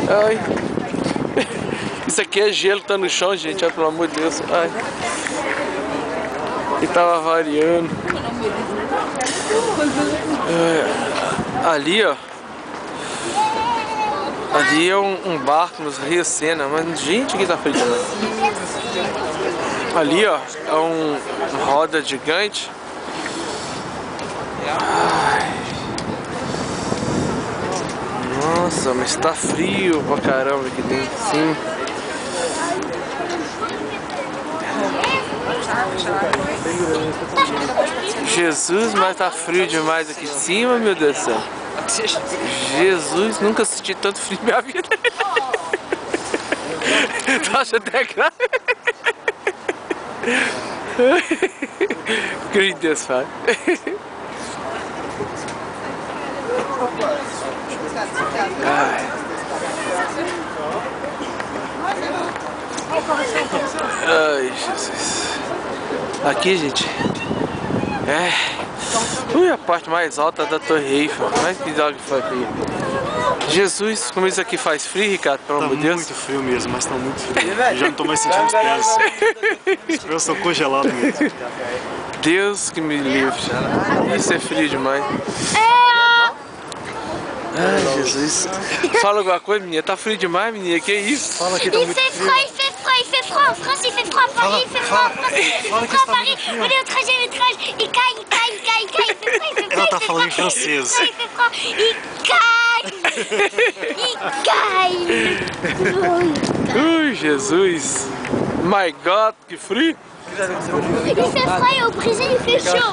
Ai. Isso aqui é gelo que tá no chão, gente. Ai, pelo amor de Deus. Ai. E tava variando. Ali, ó. Ali é um barco nos Rio Sena, mas gente, aqui tá frio demais. Ali, ó, é uma roda gigante. Ai. Nossa, mas tá frio pra caramba aqui dentro, sim. Jesus, mas tá frio demais aqui em cima, meu Deus do céu. Jesus, nunca assisti tanto frio na minha vida. Tu acha até grave? Que Deus faz. Ai, Jesus. Aqui, gente, a parte mais alta da Torre Eiffel. Mas que droga que foi aqui. Jesus, como isso aqui faz frio, Ricardo, pelo amor de Deus. Tá muito frio mesmo, mas tá muito frio. Já não tô mais sentindo os pés. Os pés estão congelados mesmo. Deus que me livre. Isso é frio demais. Ai, Jesus. Fala alguma coisa, menina. Tá frio demais, menina. Que isso? Fala que tá muito frio. Il fait froid en France, il fait froid à Paris, il fait froid en France, il fait froid à Paris, on est au 13e étage, il caille, il fait froid, il fait froid, Ela tá falando em francês. il fait froid, il caille. Ui, Jesus. My God, que frio. Il fait froid et au Brésil il fait chaud.